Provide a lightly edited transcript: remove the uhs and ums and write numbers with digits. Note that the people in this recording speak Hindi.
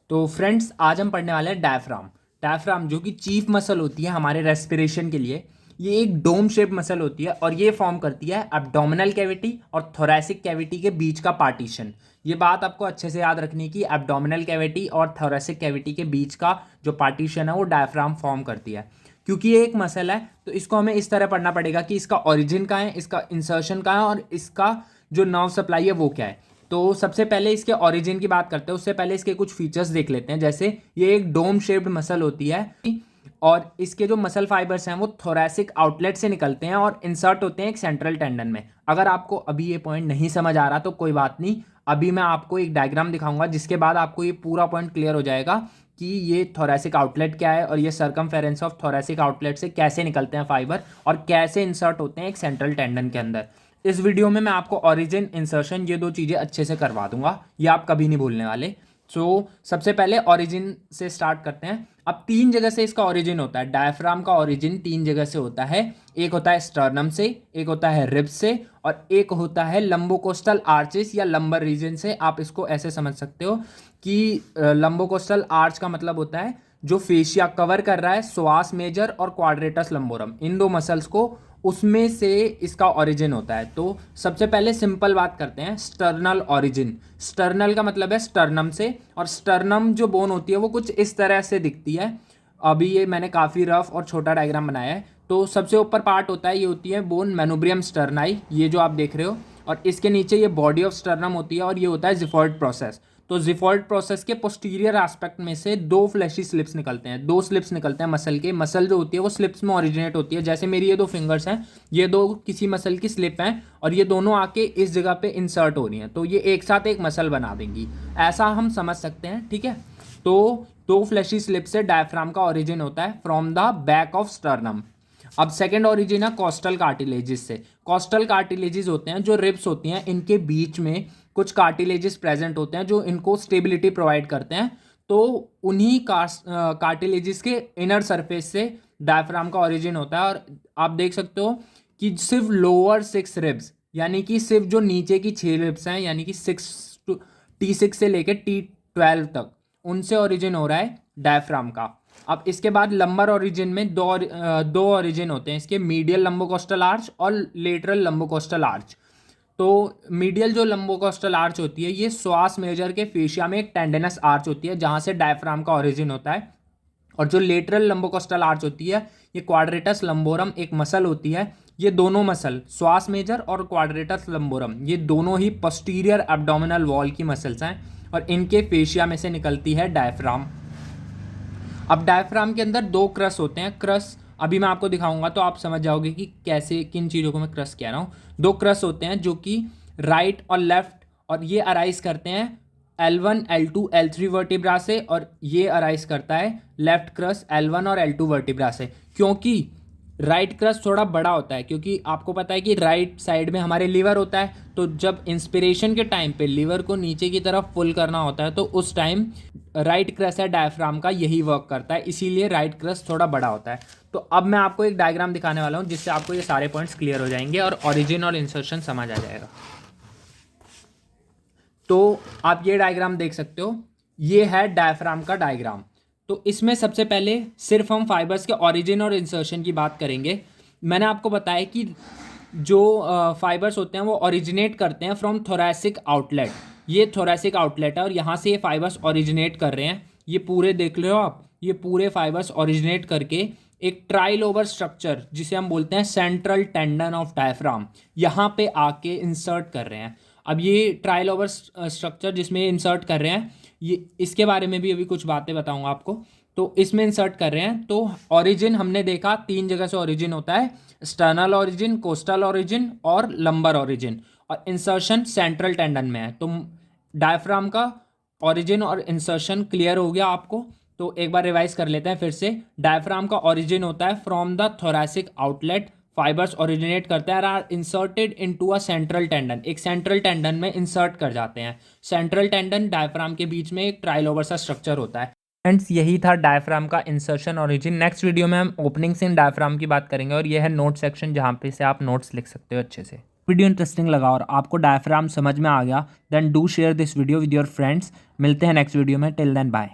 तो फ्रेंड्स आज हम पढ़ने वाले हैं डायफ्राम। डायफ्राम जो कि चीफ मसल होती है हमारे रेस्पिरेशन के लिए। ये एक डोम शेप मसल होती है और ये फॉर्म करती है एब्डोमिनल कैविटी और थोरैसिक कैविटी के बीच का पार्टीशन। ये बात आपको अच्छे से याद रखनी है कि एब्डोमिनल कैविटी और थोरैसिक कैविटी के बीच का जो पार्टीशन है वो डायफ्राम फॉर्म करती है। क्योंकि ये एक मसल है तो इसको हमें इस तरह पढ़ना पड़ेगा कि इसका ओरिजिन कहाँ है, इसका इंसर्शन कहाँ है और इसका जो नर्व सप्लाई है वो क्या है। तो सबसे पहले इसके ओरिजिन की बात करते हैं, उससे पहले इसके कुछ फीचर्स देख लेते हैं। जैसे ये एक डोम शेप्ड मसल होती है और इसके जो मसल फाइबर्स हैं वो थोरैसिक आउटलेट से निकलते हैं और इंसर्ट होते हैं एक सेंट्रल टेंडन में। अगर आपको अभी ये पॉइंट नहीं समझ आ रहा तो कोई बात नहीं, अभी मैं आपको एक डायग्राम दिखाऊंगा जिसके बाद आपको ये पूरा पॉइंट क्लियर हो जाएगा कि ये थोरैसिक आउटलेट क्या है और ये सर्कमफेरेंस ऑफ थोरैसिक आउटलेट से कैसे निकलते हैं फाइबर और कैसे इंसर्ट होते हैं एक सेंट्रल टेंडन के अंदर। इस वीडियो में मैं आपको ओरिजिन इंसर्शन ये दो चीज़ें अच्छे से करवा दूंगा, ये आप कभी नहीं भूलने वाले। सबसे पहले ओरिजिन से स्टार्ट करते हैं। अब तीन जगह से इसका ओरिजिन होता है, डायफ्राम का ओरिजिन तीन जगह से होता है। एक होता है स्टर्नम से, एक होता है रिब्स से और एक होता है लंबोकोस्टल आर्चेस या लंबर रीजन से। आप इसको ऐसे समझ सकते हो कि लंबोकोस्टल आर्च का मतलब होता है जो फेशिया कवर कर रहा है श्वास मेजर और क्वाड्रेटस लंबोरम, इन दो मसल्स को, उसमें से इसका ओरिजिन होता है। तो सबसे पहले सिंपल बात करते हैं स्टर्नल ओरिजिन। स्टर्नल का मतलब है स्टर्नम से, और स्टर्नम जो बोन होती है वो कुछ इस तरह से दिखती है। अभी ये मैंने काफ़ी रफ और छोटा डायग्राम बनाया है। तो सबसे ऊपर पार्ट होता है, ये होती है बोन मेनोब्रियम स्टर्नाई, ये जो आप देख रहे हो, और इसके नीचे ये बॉडी ऑफ स्टर्नम होती है और ये होता है जिफॉइड प्रोसेस। तो जिफॉइड प्रोसेस के पोस्टीरियर एस्पेक्ट में से दो फ्लैशी स्लिप्स निकलते हैं, दो स्लिप्स निकलते हैं मसल के। मसल जो होती है वो स्लिप्स में ओरिजिनेट होती है। जैसे मेरी ये दो फिंगर्स हैं, ये दो किसी मसल की स्लिप हैं और ये दोनों आके इस जगह पे इंसर्ट हो रही हैं, तो ये एक साथ एक मसल बना देंगी, ऐसा हम समझ सकते हैं। ठीक है, तो दो फ्लैशी स्लिप से डायफ्राम का ओरिजिन होता है from the back of sternum. अब सेकेंड ओरिजिन है कॉस्टल कार्टिलेजिस से। कॉस्टल कार्टिलेजिस होते हैं जो रिब्स होती हैं, इनके बीच में कुछ कार्टिलेजिस प्रेजेंट होते हैं जो इनको स्टेबिलिटी प्रोवाइड करते हैं। तो उन्हीं कार्टिलेजिस के इनर सरफेस से डायफ्राम का ओरिजिन होता है। और आप देख सकते हो कि सिर्फ लोअर 6 रिब्स, यानी कि सिर्फ जो नीचे की 6 रिब्स हैं, यानी कि T6 से लेकर T12 तक, उनसे ओरिजिन हो रहा है डायफ्राम का। अब इसके बाद लंबर ओरिजिन में दो ओरिजिन होते हैं इसके, मीडियल लंबोकोस्टल आर्च और लेटरल लंबोकोस्टल आर्च। तो मीडियल जो लंबोकोस्टल आर्च होती है ये श्वास मेजर के फेशिया में एक टेंडेनस आर्च होती है जहाँ से डायफ्राम का ओरिजिन होता है। और जो लेटरल लंबोकोस्टल आर्च होती है ये क्वाड्रेटस लंबोरम एक मसल होती है। ये दोनों मसल, श्वास मेजर और क्वाड्रेटस लंबोरम, ये दोनों ही पोस्टीरियर एब्डोमिनल वॉल की मसल्स हैं और इनके फेशिया में से निकलती है डायफ्राम। अब डायफ्राम के अंदर दो क्रस होते हैं। क्रस अभी मैं आपको दिखाऊंगा तो आप समझ जाओगे कि कैसे, किन चीज़ों को मैं क्रस कह रहा हूँ। दो क्रस होते हैं जो कि राइट और लेफ्ट, और ये अराइज करते हैं L1 L2 L3 वर्टिब्रा से, और ये अराइज करता है लेफ्ट क्रस L1 और L2 वर्टिब्रा से। क्योंकि राइट क्रस्ट थोड़ा बड़ा होता है, क्योंकि आपको पता है कि राइट साइड में हमारे लीवर होता है, तो जब इंस्पिरेशन के टाइम पे लीवर को नीचे की तरफ पुल करना होता है तो उस टाइम राइट क्रस्ट है डायफ्राम का, यही वर्क करता है, इसीलिए राइट क्रस्ट थोड़ा बड़ा होता है। तो अब मैं आपको एक डायग्राम दिखाने वाला हूँ जिससे आपको ये सारे पॉइंट्स क्लियर हो जाएंगे और ओरिजिन और इंसर्शन समझ आ जाएगा। तो आप ये डायग्राम देख सकते हो, ये है डायफ्राम का डायग्राम। तो इसमें सबसे पहले सिर्फ हम फाइबर्स के ओरिजिन और इंसर्शन की बात करेंगे। मैंने आपको बताया कि जो फाइबर्स होते हैं वो ओरिजिनेट करते हैं फ्रॉम थोरैसिक आउटलेट। ये थोरैसिक आउटलेट है और यहाँ से ये फाइबर्स ओरिजिनेट कर रहे हैं। ये पूरे देख लो आप, ये पूरे फाइबर्स ओरिजिनेट करके एक ट्राइलोबर स्ट्रक्चर जिसे हम बोलते हैं सेंट्रल टेंडन ऑफ डायफ्राम, यहाँ पे आके इंसर्ट कर रहे हैं। अब ये ट्राइलोबर स्ट्रक्चर जिसमें इंसर्ट कर रहे हैं, ये इसके बारे में भी अभी कुछ बातें बताऊंगा आपको। तो इसमें इंसर्ट कर रहे हैं। तो ओरिजिन हमने देखा तीन जगह से ओरिजिन होता है, स्टर्नल ओरिजिन, कोस्टल ओरिजिन और लंबर ओरिजिन, और इंसर्शन सेंट्रल टेंडन में है। तो डायफ्राम का ओरिजिन और इंसर्शन क्लियर हो गया आपको। तो एक बार रिवाइज कर लेते हैं फिर से। डायफ्राम का ओरिजिन होता है from the thoracic outlet, fibres originate करते हैं are inserted into a central tendon, एक सेंट्रल टेंडन में इंसर्ट कर जाते हैं। सेंट्रल टेंडन डायफ्राम के बीच में एक ट्राइलोबर सा स्ट्रक्चर होता है। फ्रेंड्स यही था डायफ्राम का इंसर्शन ओरिजिन। नेक्स्ट वीडियो में हम ओपनिंग्स इन डायफ्राम की बात करेंगे और यह है नोट सेक्शन जहाँ पे से आप नोट्स लिख सकते हो अच्छे से। वीडियो इंटरेस्टिंग लगा और आपको डायफ्राम समझ में आ गया, then do share this video with your friends. मिलते हैं नेक्स्ट वीडियो में, टिल देन बाय।